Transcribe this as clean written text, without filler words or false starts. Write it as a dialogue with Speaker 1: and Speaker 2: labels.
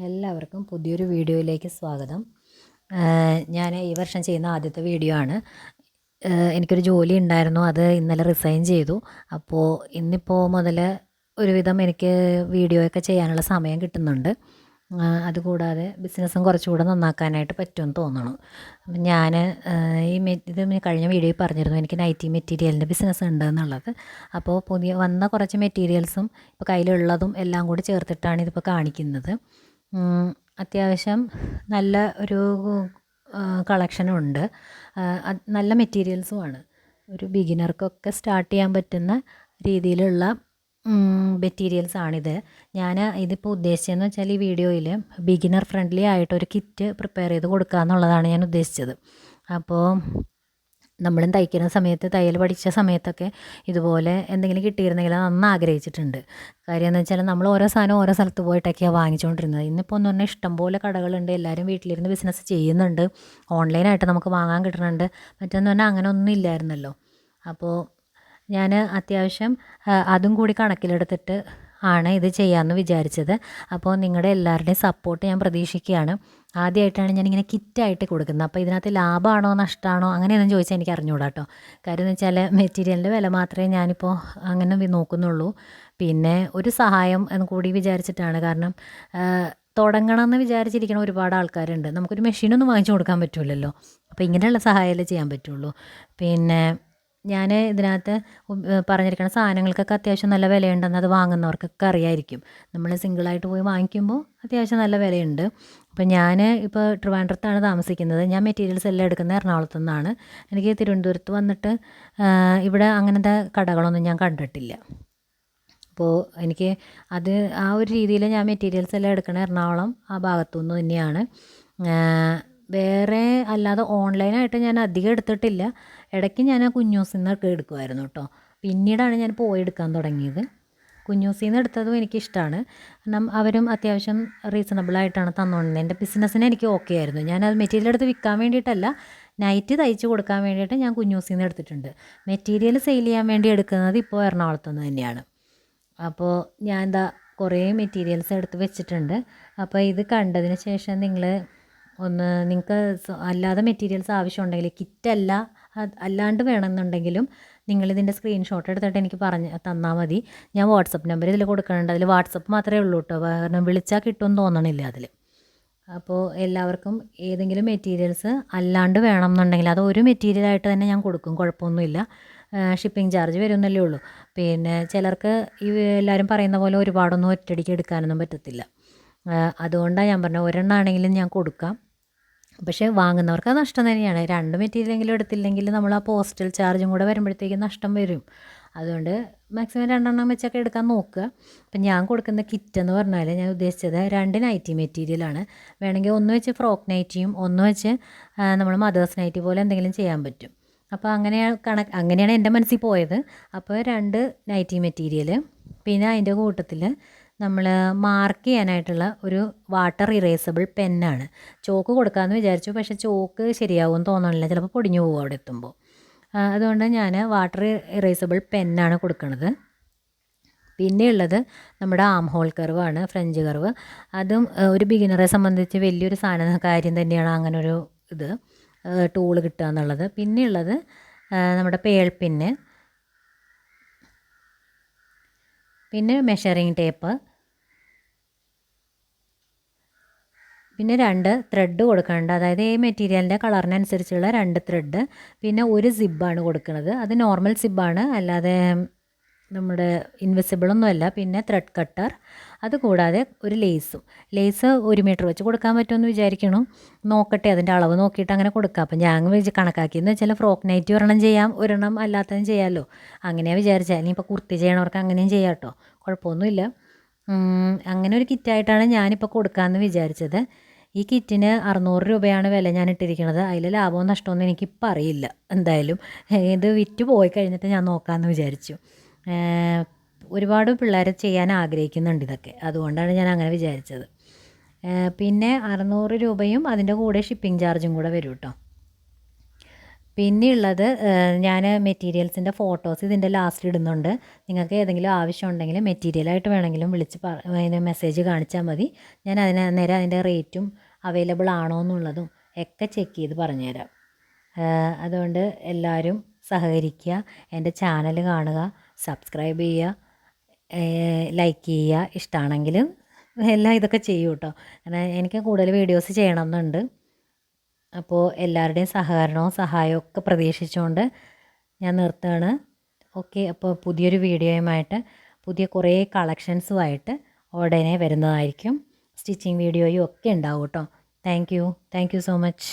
Speaker 1: എല്ലാവർക്കും പുതിയൊരു വീഡിയോയിലേക്ക് സ്വാഗതം. ഞാൻ ഈ വർഷം ചെയ്യുന്ന ആദ്യത്തെ വീഡിയോ ആണ്. എനിക്കൊരു ജോലി ഉണ്ടായിരുന്നു, അത് ഇന്നലെ റിസൈൻ ചെയ്തു. അപ്പോൾ ഇന്നിപ്പോൾ മുതൽ ഒരുവിധം എനിക്ക് വീഡിയോ ഒക്കെ ചെയ്യാനുള്ള സമയം കിട്ടുന്നുണ്ട്. അതുകൂടാതെ ബിസിനസ്സും കുറച്ചുകൂടെ നന്നാക്കാനായിട്ട് പറ്റുമെന്ന് തോന്നണം. അപ്പം ഞാൻ ഇത് കഴിഞ്ഞ വീഡിയോയിൽ പറഞ്ഞിരുന്നു, എനിക്ക് നൈറ്റി മെറ്റീരിയലിൻ്റെ ബിസിനസ് ഉണ്ട് എന്നുള്ളത്. അപ്പോൾ പുതിയ വന്ന കുറച്ച് മെറ്റീരിയൽസും ഇപ്പോൾ കയ്യിലുള്ളതും എല്ലാം കൂടി ചേർത്തിട്ടാണ് ഇതിപ്പോൾ കാണിക്കുന്നത്. അത്യാവശ്യം നല്ല ഒരു കളക്ഷനുണ്ട്. നല്ല മെറ്റീരിയൽസുമാണ്. ഒരു ബിഗിനർക്കൊക്കെ സ്റ്റാർട്ട് ചെയ്യാൻ പറ്റുന്ന രീതിയിലുള്ള മെറ്റീരിയൽസാണിത്. ഞാൻ ഇതിപ്പോൾ ഉദ്ദേശിച്ചതെന്ന് വെച്ചാൽ ഈ വീഡിയോയിൽ ബിഗിനർ ഫ്രണ്ട്ലി ആയിട്ടൊരു കിറ്റ് പ്രിപ്പയർ ചെയ്ത് കൊടുക്കുക എന്നുള്ളതാണ് ഞാൻ ഉദ്ദേശിച്ചത്. അപ്പോൾ നമ്മളും തയ്ക്കുന്ന സമയത്ത്, തയ്യൽ പഠിച്ച സമയത്തൊക്കെ ഇതുപോലെ എന്തെങ്കിലും കിട്ടിയിരുന്നെങ്കിൽ നന്ന് ആഗ്രഹിച്ചിട്ടുണ്ട്. കാര്യം എന്ന് വെച്ചാൽ നമ്മൾ ഓരോ സാധനം ഓരോ സ്ഥലത്ത് പോയിട്ടൊക്കെയാണ് വാങ്ങിച്ചുകൊണ്ടിരുന്നത്. ഇന്നിപ്പോൾ എന്ന് പറഞ്ഞാൽ ഇഷ്ടംപോലെ കടകളുണ്ട്, എല്ലാവരും വീട്ടിലിരുന്ന് ബിസിനസ് ചെയ്യുന്നുണ്ട്, ഓൺലൈനായിട്ട് നമുക്ക് വാങ്ങാൻ കിട്ടുന്നുണ്ട്. മറ്റെന്ന് പറഞ്ഞാൽ അങ്ങനെ ഒന്നും ഇല്ലായിരുന്നല്ലോ. അപ്പോൾ ഞാൻ അത്യാവശ്യം അതും കൂടി കണക്കിലെടുത്തിട്ട് ആണ് ഇത് ചെയ്യാമെന്ന് വിചാരിച്ചത്. അപ്പോൾ നിങ്ങളുടെ എല്ലാവരുടെയും സപ്പോർട്ട് ഞാൻ പ്രതീക്ഷിക്കുകയാണ്. ആദ്യമായിട്ടാണ് ഞാനിങ്ങനെ കിറ്റായിട്ട് കൊടുക്കുന്നത്. അപ്പോൾ ഇതിനകത്ത് ലാഭമാണോ നഷ്ടമാണോ അങ്ങനെയൊന്നും ചോദിച്ചാൽ എനിക്ക് അറിഞ്ഞുകൂടാ കേട്ടോ. കാര്യം എന്ന് വെച്ചാൽ മെറ്റീരിയലിൻ്റെ വില മാത്രമേ ഞാനിപ്പോൾ അങ്ങനെ നോക്കുന്നുള്ളൂ. പിന്നെ ഒരു സഹായം എന്ന് കൂടി വിചാരിച്ചിട്ടാണ്. കാരണം തുടങ്ങണമെന്ന് വിചാരിച്ചിരിക്കുന്ന ഒരുപാട് ആൾക്കാരുണ്ട്. നമുക്കൊരു മെഷീനൊന്നും വാങ്ങിച്ചു കൊടുക്കാൻ പറ്റില്ലല്ലോ. അപ്പോൾ ഇങ്ങനെയുള്ള സഹായമല്ലേ ചെയ്യാൻ പറ്റുള്ളൂ. പിന്നെ ഞാൻ ഇതിനകത്ത് പറഞ്ഞിരിക്കുന്ന സാധനങ്ങൾക്കൊക്കെ അത്യാവശ്യം നല്ല വിലയുണ്ടെന്ന് അത് വാങ്ങുന്നവർക്കൊക്കെ അറിയായിരിക്കും. നമ്മൾ സിംഗിളായിട്ട് പോയി വാങ്ങിക്കുമ്പോൾ അത്യാവശ്യം നല്ല വിലയുണ്ട്. അപ്പം ഞാൻ ഇപ്പോൾ ട്രിവാൻഡ്രത്താണ് താമസിക്കുന്നത്. ഞാൻ മെറ്റീരിയൽസ് എല്ലാം എടുക്കുന്നത് എറണാകുളത്തു നിന്നാണ്. എനിക്ക് തിരുവനന്തപുരത്ത് വന്നിട്ട് ഇവിടെ അങ്ങനത്തെ കടകളൊന്നും ഞാൻ കണ്ടിട്ടില്ല. അപ്പോൾ എനിക്ക് അത് ആ ഒരു രീതിയിൽ ഞാൻ മെറ്റീരിയൽസ് എല്ലാം എടുക്കണത് എറണാകുളം ആ ഭാഗത്തുനിന്ന് തന്നെയാണ്. വേറെ അല്ലാതെ ഓൺലൈനായിട്ട് ഞാൻ അധികം എടുത്തിട്ടില്ല. ഇടയ്ക്ക് ഞാൻ ആ കുഞ്ഞൂസിൽ നിന്നൊക്കെ എടുക്കുമായിരുന്നു കേട്ടോ. പിന്നീടാണ് ഞാൻ പോയി എടുക്കാൻ തുടങ്ങിയത്. കുഞ്ഞൂസിൽ നിന്ന് എടുത്തതും എനിക്കിഷ്ടമാണ്. കാരണം അവരും അത്യാവശ്യം റീസണബിളായിട്ടാണ് തന്നുകൊണ്ടിരുന്നത്. എൻ്റെ ബിസിനസ്സിന് എനിക്ക് ഓക്കെ ആയിരുന്നു. ഞാനത് മെറ്റീരിയൽ എടുത്ത് വിൽക്കാൻ വേണ്ടിയിട്ടല്ല, നൈറ്റ് തയ്ച്ച് കൊടുക്കാൻ വേണ്ടിയിട്ട് ഞാൻ കുഞ്ഞൂസിൽ നിന്ന് എടുത്തിട്ടുണ്ട്. മെറ്റീരിയൽ സെയിൽ ചെയ്യാൻ വേണ്ടി എടുക്കുന്നത് ഇപ്പോൾ എറണാകുളത്തു നിന്ന് തന്നെയാണ്. അപ്പോൾ ഞാൻ എന്താ കുറേ മെറ്റീരിയൽസ് എടുത്ത് വെച്ചിട്ടുണ്ട്. അപ്പോൾ ഇത് കണ്ടതിന് ശേഷം നിങ്ങൾ നിങ്ങൾക്ക് അല്ലാതെ മെറ്റീരിയൽസ് ആവശ്യമുണ്ടെങ്കിൽ, കിറ്റല്ല അല്ലാണ്ട് വേണമെന്നുണ്ടെങ്കിലും നിങ്ങളിതിൻ്റെ സ്ക്രീൻഷോട്ട് എടുത്തിട്ട് എനിക്ക് തന്നാൽ മതി. ഞാൻ വാട്സപ്പ് നമ്പർ ഇതിൽ കൊടുക്കുന്നുണ്ട്. അതിൽ വാട്സപ്പ് മാത്രമേ ഉള്ളൂ കേട്ടോ, കാരണം വിളിച്ചാൽ കിട്ടുമെന്ന് തോന്നണില്ല അതിൽ. അപ്പോൾ എല്ലാവർക്കും ഏതെങ്കിലും മെറ്റീരിയൽസ് അല്ലാണ്ട് വേണം എന്നുണ്ടെങ്കിൽ അത് ഒരു മെറ്റീരിയലായിട്ട് തന്നെ ഞാൻ കൊടുക്കും, കുഴപ്പമൊന്നുമില്ല. ഷിപ്പിംഗ് ചാർജ് വരുമെന്നല്ലേ ഉള്ളൂ. പിന്നെ ചിലർക്ക് ഈ എല്ലാവരും പറയുന്ന പോലെ ഒരുപാടൊന്നും ഒറ്റയടിക്ക് എടുക്കാനൊന്നും പറ്റത്തില്ല. അതുകൊണ്ടാണ് ഞാൻ പറഞ്ഞത് ഒരെണ്ണമാണെങ്കിലും ഞാൻ കൊടുക്കാം. പക്ഷേ വാങ്ങുന്നവർക്ക് നഷ്ടം തന്നെയാണ്. 2 മെറ്റീരിയലെങ്കിലും എടുത്തില്ലെങ്കിൽ നമ്മൾ ആ പോസ്റ്റൽ ചാർജും കൂടെ വരുമ്പോഴത്തേക്കും നഷ്ടം വരും. അതുകൊണ്ട് മാക്സിമം 2 വെച്ചൊക്കെ എടുക്കാൻ നോക്കുക. അപ്പം ഞാൻ കൊടുക്കുന്ന കിറ്റ് എന്ന് പറഞ്ഞാൽ ഞാൻ ഉദ്ദേശിച്ചത് 2 നൈറ്റി മെറ്റീരിയലാണ്. വേണമെങ്കിൽ ഒന്ന് വെച്ച് ഫ്രോക്ക് നൈറ്റിയും ഒന്ന് വെച്ച് നമ്മൾ മദേഴ്സ് നൈറ്റി പോലെ എന്തെങ്കിലും ചെയ്യാൻ പറ്റും. അപ്പോൾ അങ്ങനെയാണ് എൻ്റെ മനസ്സിൽ പോയത്. അപ്പോൾ 2 നൈറ്റി മെറ്റീരിയൽ, പിന്നെ അതിൻ്റെ കൂട്ടത്തിൽ നമ്മൾ മാർക്ക് ചെയ്യാനായിട്ടുള്ള ഒരു വാട്ടർ ഇറേസബിൾ പെന്നാണ്. ചോക്ക് കൊടുക്കാമെന്ന് വിചാരിച്ചു, പക്ഷേ ചോക്ക് ശരിയാവുമെന്ന് തോന്നണില്ല, ചിലപ്പോൾ പൊടിഞ്ഞു പോകും അവിടെ എത്തുമ്പോൾ. അതുകൊണ്ട് ഞാൻ വാട്ടർ ഇറേസബിൾ പെന്നാണ് കൊടുക്കുന്നത്. പിന്നെ ഉള്ളത് നമ്മുടെ ആം ഹോൾ കർവാണ്, ഫ്രഞ്ച് കർവ്. അതും ഒരു ബിഗിനറെ സംബന്ധിച്ച് വലിയൊരു കാര്യം തന്നെയാണ് അങ്ങനൊരു ടൂള് കിട്ടുക എന്നുള്ളത്. പിന്നെ ഉള്ളത് നമ്മുടെ പേൾ പിന്ന്, പിന്നെ മെഷറിങ് ടേപ്പ്, പിന്നെ 2 ത്രെഡ് കൊടുക്കുന്നുണ്ട്. അതായത് ഈ മെറ്റീരിയലിൻ്റെ കളറിനനുസരിച്ചുള്ള 2 ത്രെഡ്, പിന്നെ ഒരു സിബ്ബാണ് കൊടുക്കുന്നത്. അത് നോർമൽ സിബ്ബാണ്, അല്ലാതെ നമ്മുടെ ഇൻവിസിബിളൊന്നുമല്ല. പിന്നെ ത്രെഡ് കട്ടർ, അതുകൂടാതെ ഒരു ലേസ് 1 മീറ്റർ വെച്ച് കൊടുക്കാൻ പറ്റുമെന്ന് വിചാരിക്കണം. നോക്കട്ടെ, അതിൻ്റെ അളവ് നോക്കിയിട്ട് അങ്ങനെ കൊടുക്കാം. അപ്പം ഞാൻ കണക്കാക്കിയെന്ന് വെച്ചാൽ ഫ്രോക്ക് നൈറ്റി ഒരെണ്ണം ചെയ്യാം, ഒരെണ്ണം അല്ലാത്തതും ചെയ്യാമല്ലോ. അങ്ങനെയാണ് വിചാരിച്ചത്. ഇനിയിപ്പോൾ കുർത്തി ചെയ്യണവർക്ക് അങ്ങനെയും ചെയ്യാം കേട്ടോ, കുഴപ്പമൊന്നുമില്ല. അങ്ങനെ ഒരു കിറ്റായിട്ടാണ് ഞാനിപ്പോൾ കൊടുക്കാമെന്ന് വിചാരിച്ചത്. ഈ കിറ്റിന് 600 രൂപയാണ് വില ഞാൻ ഇട്ടിരിക്കുന്നത്. അതിൽ ലാഭവും നഷ്ടമൊന്നും എനിക്കിപ്പോൾ അറിയില്ല. എന്തായാലും ഇത് വിറ്റ് പോയി കഴിഞ്ഞിട്ട് ഞാൻ നോക്കാമെന്ന് വിചാരിച്ചു. ഒരുപാട് പിള്ളേർ ചെയ്യാൻ ആഗ്രഹിക്കുന്നുണ്ട് ഇതൊക്കെ, അതുകൊണ്ടാണ് ഞാൻ അങ്ങനെ വിചാരിച്ചത്. പിന്നെ 600 രൂപയും അതിൻ്റെ കൂടെ ഷിപ്പിംഗ് ചാർജും കൂടെ വരും കേട്ടോ. പിന്നെയുള്ളത് ഞാൻ മെറ്റീരിയൽസിൻ്റെ ഫോട്ടോസ് ഇതിൻ്റെ ലാസ്റ്റ് ഇടുന്നുണ്ട്. നിങ്ങൾക്ക് ഏതെങ്കിലും ആവശ്യമുണ്ടെങ്കിൽ മെറ്റീരിയലായിട്ട് വേണമെങ്കിലും വിളിച്ച് അതിന് മെസ്സേജ് കാണിച്ചാൽ മതി. ഞാൻ നേരെ അതിൻ്റെ റേറ്റും അവൈലബിൾ ആണോ എന്നുള്ളതും ഒക്കെ ചെക്ക് ചെയ്ത് പറഞ്ഞുതരാം. അതുകൊണ്ട് എല്ലാവരും സഹകരിക്കുക, എൻ്റെ ചാനൽ കാണുക, സബ്സ്ക്രൈബ് ചെയ്യുക, ലൈക്ക് ചെയ്യുക, ഇഷ്ടമാണെങ്കിൽ എല്ലാം ഇതൊക്കെ ചെയ്യൂ കേട്ടോ. കാരണം എനിക്ക് കൂടുതൽ വീഡിയോസ് ചെയ്യണമെന്നുണ്ട്. അപ്പോൾ എല്ലാവരുടെയും സഹകരണവും സഹായവും ഒക്കെ പ്രതീക്ഷിച്ചുകൊണ്ട് ഞാൻ നിർത്തുകയാണ്. ഓക്കെ, അപ്പോൾ പുതിയൊരു വീഡിയോയുമായിട്ട് പുതിയ കുറേ കളക്ഷൻസുമായിട്ട് ഉടനെ വരുന്നതായിരിക്കും. സ്റ്റിച്ചിങ് വീഡിയോയും ഒക്കെ ഉണ്ടാവും കേട്ടോ. Thank you so much.